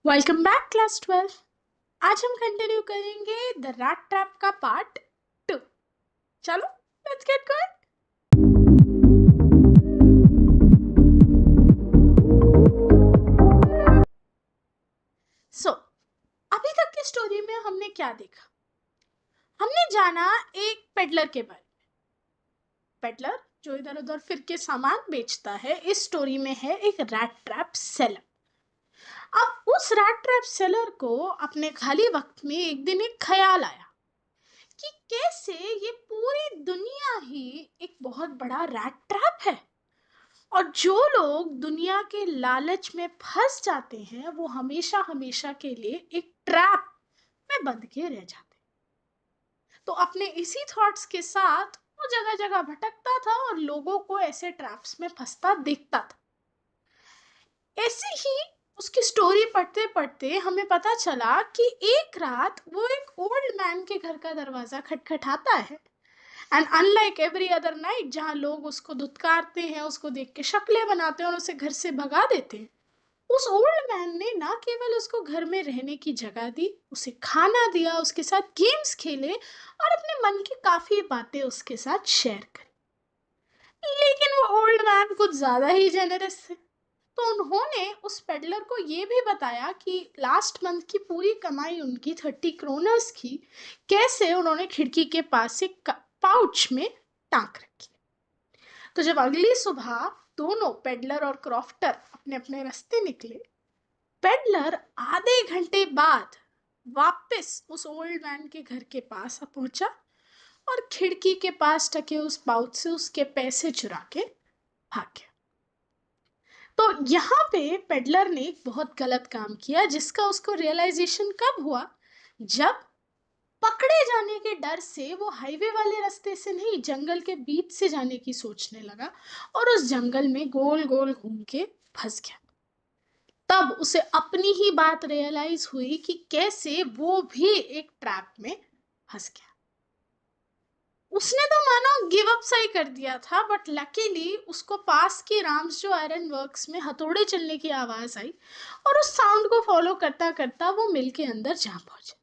Welcome back class 12। आज हम continue करेंगे द रैट ट्रैप का पार्ट 2। चलो लेट्स गेट गोइंग। सो अभी तक की स्टोरी में हमने क्या देखा? हमने जाना एक पेडलर के बारे में। पेडलर जो इधर उधर फिर के सामान बेचता है, इस स्टोरी में है एक रैट ट्रैप सेलर। अब उस रैट ट्रैप सेलर को अपने खाली वक्त में एक दिन एक ख्याल आया कि कैसे ये पूरी दुनिया ही एक बहुत बड़ा रैट ट्रैप है, और जो लोग दुनिया के लालच में फंस जाते हैं वो हमेशा हमेशा के लिए एक ट्रैप में बंध के रह जाते हैं। तो अपने इसी थॉट्स के साथ वो जगह जगह भटकता था और लोगों को ऐसे ट्रैप्स में फंसता देखता था। ऐसे ही उसकी स्टोरी पढ़ते पढ़ते हमें पता चला कि एक रात वो एक ओल्ड मैन के घर का दरवाजा खटखटाता है। And unlike every other night, जहाँ लोग उसको धुतकारते हैं, उसको देख के शक्लें बनाते हैं और उसे घर से भगा देते हैं, उस ओल्ड मैन ने ना केवल उसको घर में रहने की जगह दी, उसे खाना दिया, उसके साथ गेम्स खेले और अपने मन की काफी बातें उसके साथ शेयर करी। लेकिन वो ओल्ड मैन कुछ ज्यादा ही जेनरस थे। तो उन्होंने उस पेडलर को ये भी बताया कि लास्ट मंथ की पूरी कमाई उनकी 30 क्रोनर्स की कैसे उन्होंने खिड़की के पास एक पाउच में टांग रखी। तो जब अगली सुबह दोनों पेडलर और क्रॉफ्टर अपने अपने रास्ते निकले, पेडलर आधे घंटे बाद वापस उस ओल्ड मैन के घर के पास पहुंचा और खिड़की के पास टके उस पाउच से उसके पैसे चुरा के भाग गया। तो यहाँ पे पेडलर ने एक बहुत गलत काम किया, जिसका उसको रियलाइजेशन कब हुआ? जब पकड़े जाने के डर से वो हाईवे वाले रास्ते से नहीं, जंगल के बीच से जाने की सोचने लगा और उस जंगल में गोल गोल घूम के फंस गया। तब उसे अपनी ही बात रियलाइज हुई कि कैसे वो भी एक ट्रैप में फंस गया। उसने तो मानो गिव अप सा ही कर दिया था, बट लकीली उसको पास की राम्स जो आयरन वर्क्स में हथौड़े चलने की आवाज आई और उस साउंड को फॉलो करता करता वो मिल के अंदर जा पहुंचा,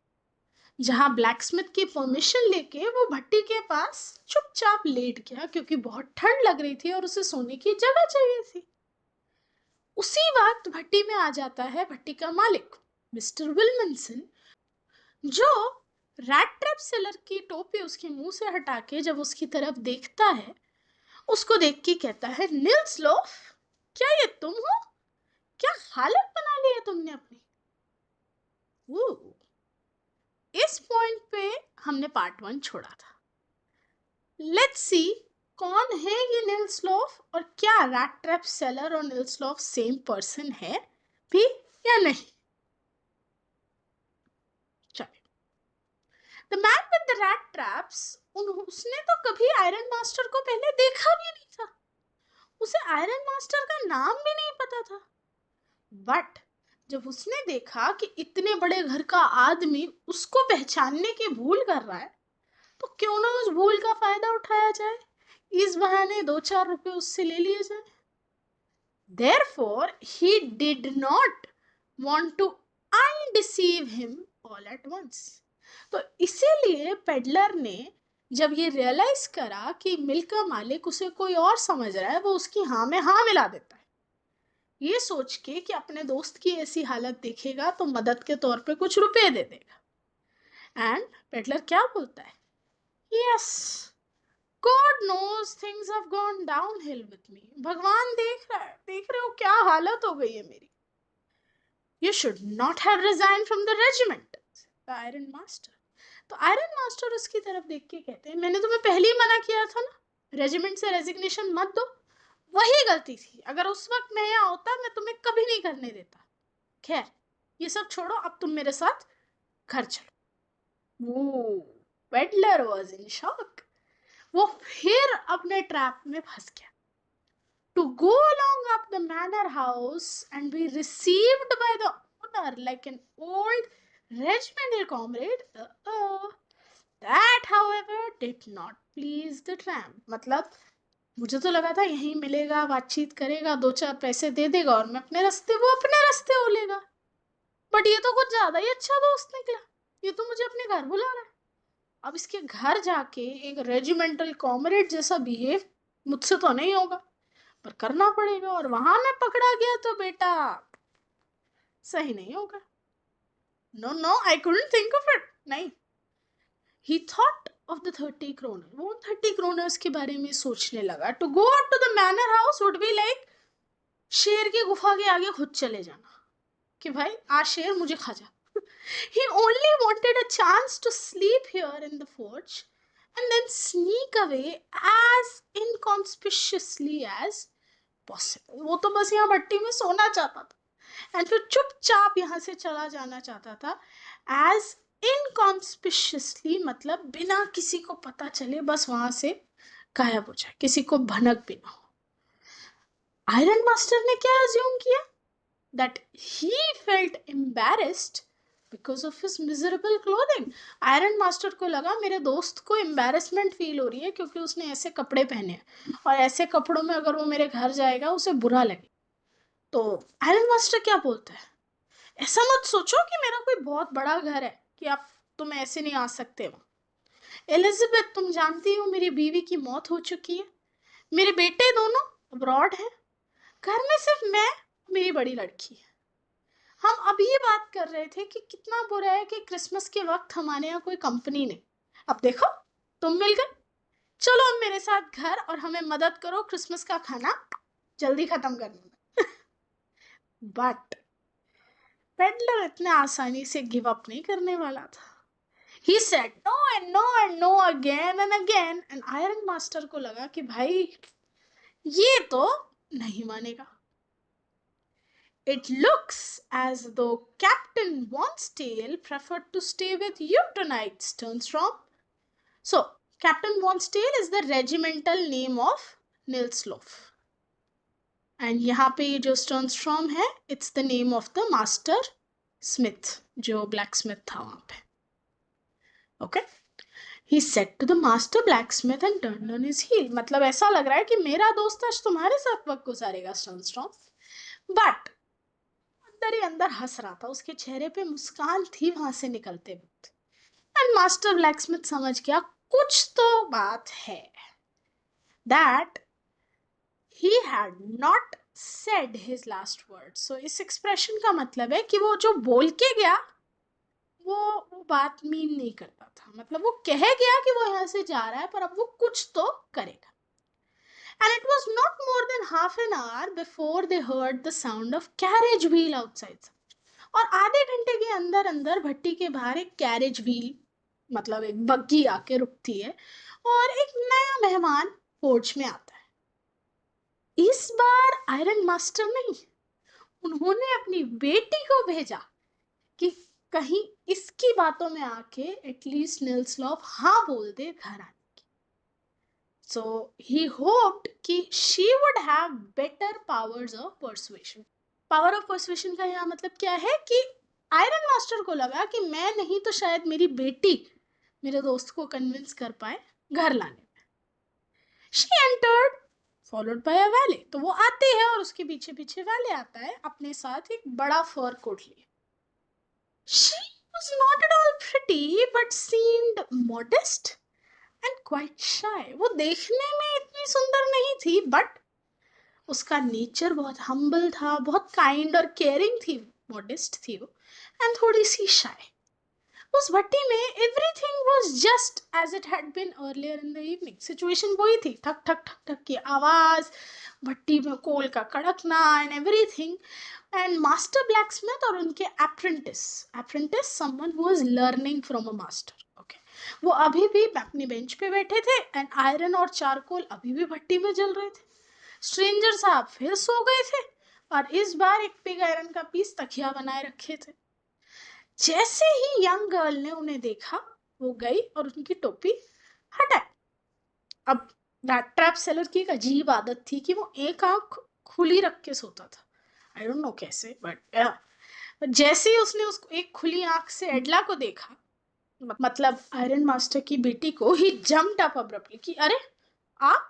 जहां ब्लैकस्मिथ की परमिशन लेके वो भट्टी के पास चुपचाप लेट गया, क्योंकि बहुत ठंड लग रही थी और उसे सोने की जगह चाहिए थी। उसी वक्त भट्टी में आ जाता है भट्टी का मालिक मिस्टर विल्मनसन, जो रैट ट्रैप सेलर की टोपी उसके मुंह से हटा के जब उसकी तरफ देखता है, उसको देख के कहता है, निल्स लोफ, क्या ये तुम हो? क्या हालत बना ली है तुमने अपनी? वो इस पॉइंट पे हमने पार्ट 1 छोड़ा था। लेट्स सी कौन है ये निल्स लोफ, और क्या रैट ट्रैप सेलर और निल्स लोफ सेम पर्सन है भी या नहीं। चलिए, the man with the rat traps, उसने तो कभी आयरन मास्टर को पहले देखा भी नहीं था। उसे आयरन मास्टर का नाम भी नहीं पता था। बट जब उसने देखा कि इतने बड़े घर का आदमी उसको पहचानने की भूल कर रहा है, तो क्यों ना उस भूल का फायदा उठाया जाए, इस बहाने 2-4 रुपए उससे ले लिए जाए। Therefore, he did not want to undeceive him all at once. तो इसीलिए पेडलर ने जब ये रियलाइज करा कि मिल का मालिक उसे कोई और समझ रहा है, वो उसकी हाँ में हाँ मिला देता है, ये सोच के कि अपने दोस्त की ऐसी हालत देखेगा तो मदद के तौर पे कुछ रुपए दे देगा। एंड पेडलर क्या बोलता है? Yes, God knows things have gone downhill with me. भगवान देख रहा है, देख रहे हो क्या हालत हो गई है मेरी। You should not have resigned from the regiment, the Iron Master. तो आयरन मास्टर उसकी तरफ देख के कहते हैं, मैंने तुम्हें पहले ही मना किया था ना, रेजिमेंट से रेजिग्नेशन मत दो। वही गलती थी, अगर उस वक्त मैं यहाँ होता मैं तुम्हें कभी नहीं करने देता। खैर, ये सब छोड़ो, अब तुम मेरे साथ घर चलो। वो पेडलर वॉज इन शॉक। वो फिर अपने ट्रैप में फंस गया। To go along up the manor house and be received by the owner like an old regimental comrade, that however did not please the tramp. मतलब मुझे तो लगा था यहीं मिलेगा, बातचीत करेगा, 2-4 पैसे दे देगा और मैं अपने रास्ते, वो अपने रास्ते हो लेगा। बट ये तो कुछ ज्यादा ही अच्छा दोस्त निकला, ये तो मुझे अपने घर बुला रहा है। अब इसके घर जाके एक रेजिमेंटल कॉमरेड जैसा बिहेव मुझसे तो नहीं होगा, पर करना पड़ेगा, और वहां मैं पकड़ा गया तो बेटा सही नहीं होगा। No no, I couldn't think of it, नहीं। He thought of the 30 kroners, वो 30 kroners के बारे में सोचने लगा। To go out to the manor house would be like शेर की गुफा के आगे खुद चले जाना, कि भाई आज शेर मुझे खा जा। He only wanted a chance to sleep here in the forge and then sneak away as inconspicuously as possible. वो तो बस यहाँ भट्टी में सोना चाहता था, एंड फिर चुपचाप यहाँ से चला जाना चाहता था। as inconspicuously मतलब बिना किसी को पता चले, बस वहां से गायब हो जाए, किसी को भनक भी ना हो। आयरन मास्टर ने क्या अज्यूम किया? that he felt embarrassed because of his miserable clothing. Iron master को लगा मेरे दोस्त को embarrassment फील हो रही है क्योंकि उसने ऐसे कपड़े पहने हैं, और ऐसे कपड़ों में अगर वो मेरे घर जाएगा उसे बुरा लगे। तो आयरन मास्टर क्या बोलता है, ऐसा मत सोचो कि मेरा कोई बहुत बड़ा घर है कि आप तुम ऐसे नहीं आ सकते हो। एलिजाबेथ, तुम जानती हो मेरी बीवी की मौत हो चुकी है, मेरे बेटे दोनों अब्रॉड हैं, घर में सिर्फ मैं मेरी बड़ी लड़की है। हम अभी ये बात कर रहे थे कि कितना बुरा है कि क्रिसमस के वक्त हमारे यहाँ कोई कंपनी नहीं। अब देखो तुम मिल गए, चलो अब मेरे साथ घर और हमें मदद करो क्रिसमस का खाना जल्दी खत्म करने में। बट पेडलर इतने आसानी से गिव अप नहीं करने वाला था। He said no and no and no again and again, and iron master को लगा कि भाई ये तो नहीं मानेगा। It looks as though Captain Wonsdale preferred to stay with you tonight, Sternstrom. So, Captain Wonsdale is the regimental name of Nilslof. And यहाँ पे ये जो Sternstrom है, it's the name of the master smith, जो blacksmith था वहाँ पे. Okay? He said to the master blacksmith and turned on his heel. मतलब ऐसा लग रहा है कि मेरा दोस्त आज तुम्हारे साथ वक्त गुजारेगा Sternstrom. But अंदर ही अंदर हंस रहा था, उसके चेहरे पे मुस्कान थी वहां से निकलते वक्त। एंड मास्टर ब्लैकस्मिथ समझ गया कुछ तो बात है। That he had not said his last word. So इस एक्सप्रेशन का मतलब है कि वो जो बोल के गया वो बात मीन नहीं करता था, मतलब वो कह गया कि वो यहाँ से जा रहा है पर अब वो कुछ तो करेगा। And it was not more than half an hour before they heard the sound of carriage wheel outside. और आधे घंटे के अंदर अंदर भट्टी के बाहर एक कैरेज व्हील, मतलब एक बग्गी आके रुकती है और एक नया मेहमान फोर्ज में आता है। इस बार आयरन मास्टर नहीं, उन्होंने अपनी बेटी को भेजा कि कहीं इसकी बातों में आके एटलीस्ट निल्सलॉफ हाँ बोल दे घर आने की। सो ही होप्ड कि she would have better powers of persuasion. Power of persuasion का यहाँ मतलब क्या है कि आयरन मास्टर को लगा कि मैं नहीं तो शायद मेरी बेटी मेरे दोस्त को कन्विंस कर पाए घर लाने में। शी एंटर्ड फॉलोड बाय अ वैले। तो वो आती है और उसके पीछे पीछे वैले आता है अपने साथ एक बड़ा फर कोट लिए। She was not at all pretty but seemed modest and quite shy. वो देखने में इतनी सुंदर नहीं थी बट उसका नेचर बहुत हम्बल था, बहुत काइंड और केयरिंग थी, मॉडेस्ट थी वो, एंड थोड़ी सी शाय। उस भट्टी में everything was just as it had been earlier in the evening. Situation वही थी, ठक ठक ठक ठक की आवाज, भट्टी में कोल का कड़कना and everything. And master blacksmith और उनके apprentice someone who was learning from a master, okay, वो अभी भी अपनी बेंच पे बैठे थे एंड आयरन और चारकोल अभी भी भट्टी में जल रहे थे। स्ट्रेंजर साहब फिर सो गए थे और इस बार एक पिग आयरन का पीस तकिया बनाए रखे थे। जैसे ही यंग गर्ल ने उन्हें देखा वो गई और उनकी टोपी हटाई। अब ट्रैप सेलर की एक अजीब आदत थी कि वो एक आंख खुली रख के सोता था, आई डोंट नो कैसे, बट जैसे ही उसने उसको एक खुली आंख से एडला को देखा, मतलब आयरन मास्टर की बेटी को, ही जम्प्ड अप अब्रप्टली कि अरे आप,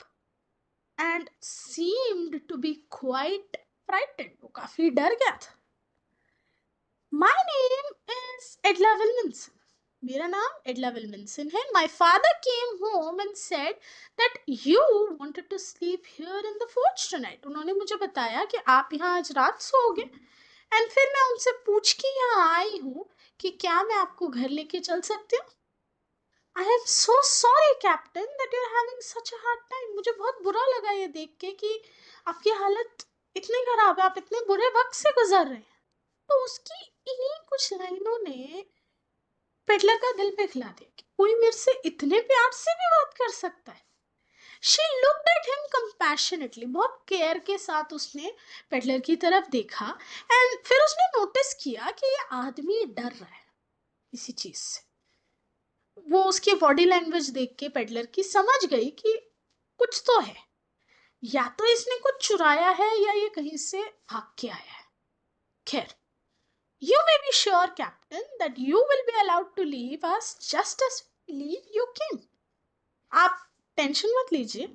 and seemed to be quite frightened. वो काफी डर गया था। My एडला विल्मनसन, मेरा नाम एडला विल्मनसन है. My father came home and said that you wanted to sleep here in the forge tonight. उन्होंने मुझे बताया कि आप यहाँ आज रात सोओगे. एंड फिर मैं उनसे पूछ के यहाँ आई हूँ कि क्या मैं आपको घर लेके चल सकती हूँ. I am so sorry captain that you are having such a hard time. मुझे बहुत बुरा लगा ये देख के कि आपकी हालत इतनी खराब है, आप इतने बुरे वक्त से गुजर रहे हैं. तो उसकी इन्हीं कुछ लाइनों ने पेडलर का दिल पिघला दिया कि कोई मेरे से इतने प्यार से भी बात कर सकता है. She looked at him compassionately. बहुत केयर के साथ उसने पेडलर की तरफ देखा एंड फिर उसने नोटिस किया कि ये आदमी डर रहा है किसी चीज से. वो उसकी बॉडी लैंग्वेज देख के पेडलर की समझ गई कि कुछ तो है, या तो इसने कुछ चुराया है या ये कहीं से भाग के आया है. खैर, you may be sure captain that you will be allowed to leave us just as leave you came. आप टेंशन मत लीजिए,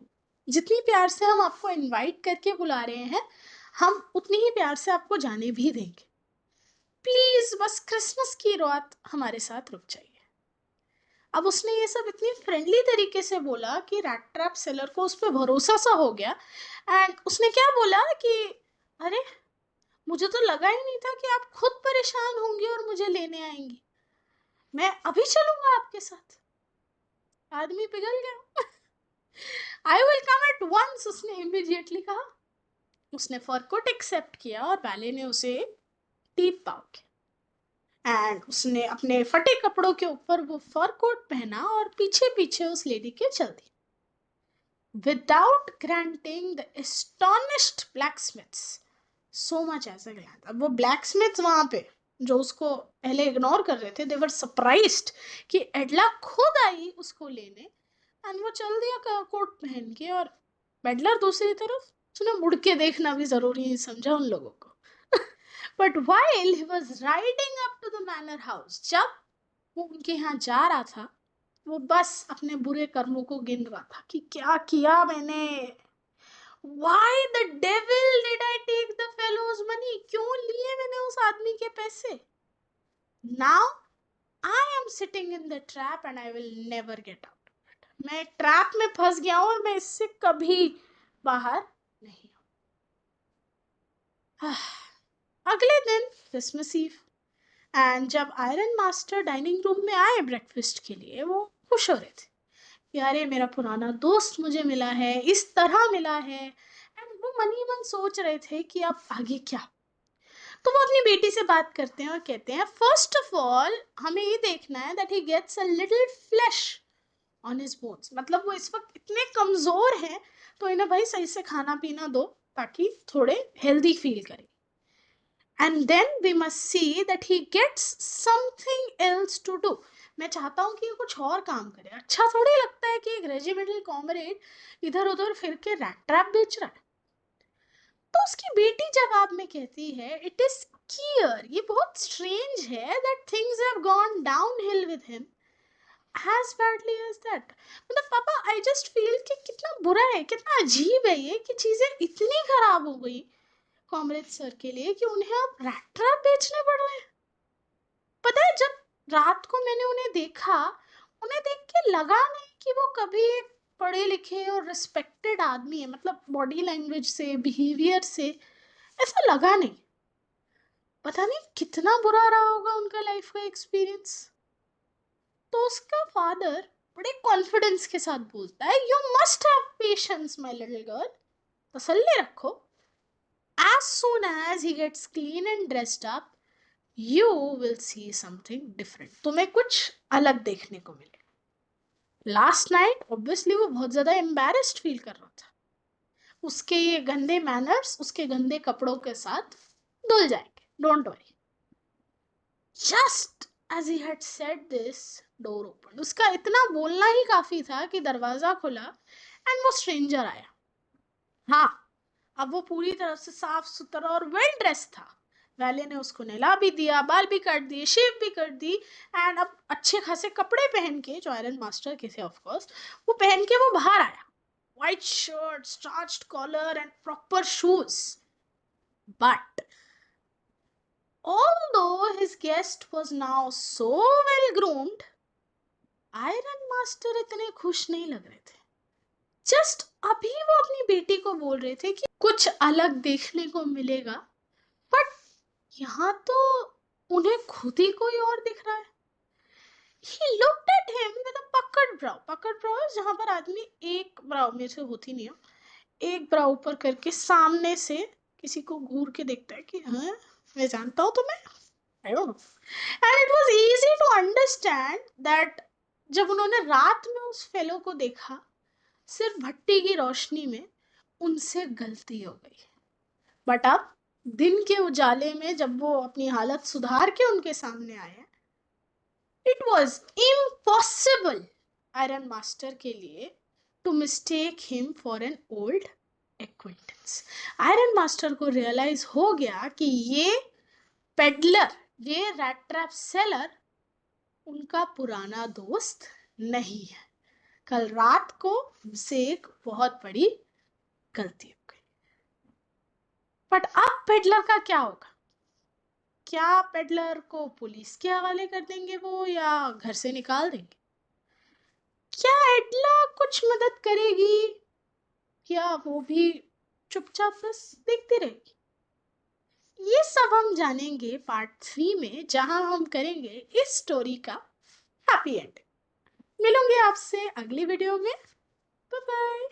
जितनी प्यार से हम आपको इनवाइट करके बुला रहे हैं हम उतनी ही प्यार से आपको जाने भी देंगे. प्लीज बस क्रिसमस की रात हमारे साथ रुक जाइए. अब उसने ये सब इतनी फ्रेंडली तरीके से बोला कि रैट ट्रैप सेलर को उस पर भरोसा सा हो गया. एंड उसने क्या बोला कि अरे, मुझे तो लगा ही नहीं था कि आप खुद परेशान होंगे और मुझे लेने आएंगी. मैं अभी चलूंगा आपके साथ. आदमी पिघल गया. I will come at once, उसने इमीडिएटली कहा. उसने फर कोट एक्सेप्ट किया और वैले ने उसे टीप पाव किया. एंड उसने अपने फटे कपड़ों के ऊपर वो फर कोट पहना और पीछे पीछे उस लेडी के चल दी. Without granting the astonished blacksmiths so much as a glance. अब वो ब्लैकस्मिथ्स वहां पे जो उसको पहले इग्नोर कर रहे थे, दे वर सरप्राइज्ड कि एडला खुद आई उसको लेने. एंड वो चल दिया कोट पहन के. और पेडलर दूसरी तरफ, उसने मुड़ के देखना भी जरूरी नहीं समझा उन लोगों को. But while he was riding up to the manor house, जब वो उनके यहाँ जा रहा था, वो बस अपने बुरे कर्मों को गिन रहा था कि क्या किया मैंने. Why the devil did I take the fellow's money? क्यों लिए मैंने उस आदमी के पैसे. Now I am sitting in the trap and I will never get out. मैं ट्रैप में फंस गया हूं और मैं इससे कभी बाहर नहीं हूं. अगले दिन क्रिसमस ईव, एंड जब आयरन मास्टर डाइनिंग रूम में आए ब्रेकफास्ट के लिए, वो खुश हो रहे थे कि अरे मेरा पुराना दोस्त मुझे मिला है, इस तरह मिला है. एंड वो मन ही मन सोच रहे थे कि अब आगे क्या. तो वो अपनी बेटी से बात करते हैं और कहते हैं फर्स्ट ऑफ ऑल हमें ये देखना है that he gets a little flesh on his bones. मतलब वो इस वक्त इतने कमजोर हैं तो इन्हें भाई सही से खाना पीना दो ताकि थोड़े हेल्दी फील करें. And then we must see that he gets something else to do. मैं चाहता हूँ कि ये कुछ और काम करे. अच्छा थोड़ी लगता है कि एक रेजिमेंटल कॉमरेड इधर उधर फिर के रैट ट्रैप बेच रहा है. तो उसकी बेटी जवाब में कहती है इट इज क्लियर, ये बहुत स्ट्रेंज है that things have gone downhill with him as badly as that. मतलब पापा आई जस्ट फील कि कितना बुरा है, कितना अजीब है ये कि चीजें इतनी खराब हो गई कॉमरेड सर के लिए कि उन्हें अब रैट ट्रैप बेचने पड़ रहे हैं. पता है, जब रात को मैंने उन्हें देखा, उन्हें देख के लगा नहीं कि वो कभी एक पढ़े लिखे और रिस्पेक्टेड आदमी है. मतलब बॉडी लैंग्वेज से, बिहेवियर से ऐसा लगा नहीं. पता नहीं कितना बुरा रहा होगा उनका लाइफ का एक्सपीरियंस. तो उसका फादर बड़े कॉन्फिडेंस के साथ बोलता है you must have patience my little girl, तसल्ली रखो. as soon as he gets clean and dressed up you will see something different. तुम्हें कुछ अलग देखने को मिले. लास्ट नाइट ऑब्वियसली वो बहुत ज्यादा एम्बैरेस्ड फील कर रहा था. उसके ये गंदे मैनर्स उसके गंदे कपड़ों के साथ धुल जाएंगे, don't worry. Just as he had said this, door opened. उसका इतना बोलना ही काफी था कि दरवाजा खुला एंड वो स्ट्रेंजर आया. हाँ, अब वो पूरी तरह से साफ सुथरा और वेल ड्रेस था. वैले ने उसको नहला भी दिया, बाल भी काट दिए, शेव भी कर दी. एंड अब अच्छे खासे कपड़े पहन के, जो आयरन मास्टर के थे ऑफकोर्स, वो पहन के वो बाहर आया. White shirt, starched collar and proper shoes. But although his guest was now so well groomed, iron master इतने खुश नहीं लग रहे थे। जस्ट अभी वो अपनी बेटी को बोल रहे थे कि कुछ अलग देखने को मिलेगा, बट यहाँ तो उन्हें खुद ही कोई और दिख रहा है। He looked at him with a puckered brow. Puckered brow है जहाँ पर आदमी एक ब्राउ में से होती नहीं है, एक ब्राउ ऊपर करके सामने से किसी को घूर के देखता है कि हाँ मैं जानता हूँ तुम्हें, I don't know. And it was easy to understand that जब उन्होंने रात में उस फेलो को देखा सिर्फ भट्टी की रोशनी में, उनसे गलती हो गई। बट अब दिन के उजाले में जब वो अपनी हालत सुधार के उनके सामने आए, it was impossible iron master के लिए to mistake him for an old acquaintance. Iron master को रियलाइज हो गया कि ये पेडलर, ये रैट ट्रैप सेलर उनका पुराना दोस्त नहीं है। कल रात को उनसे एक बहुत बड़ी गलती हो गई। बट अब पेडलर का क्या होगा? क्या पेडलर को पुलिस के हवाले कर देंगे वो, या घर से निकाल देंगे? क्या एडला कुछ मदद करेगी, या वो भी चुपचाप बस देखती रहेगी? ये सब हम जानेंगे पार्ट 3 में, जहां हम करेंगे इस स्टोरी का हैप्पी एंड। मिलूंगी आपसे अगली वीडियो में। Bye bye.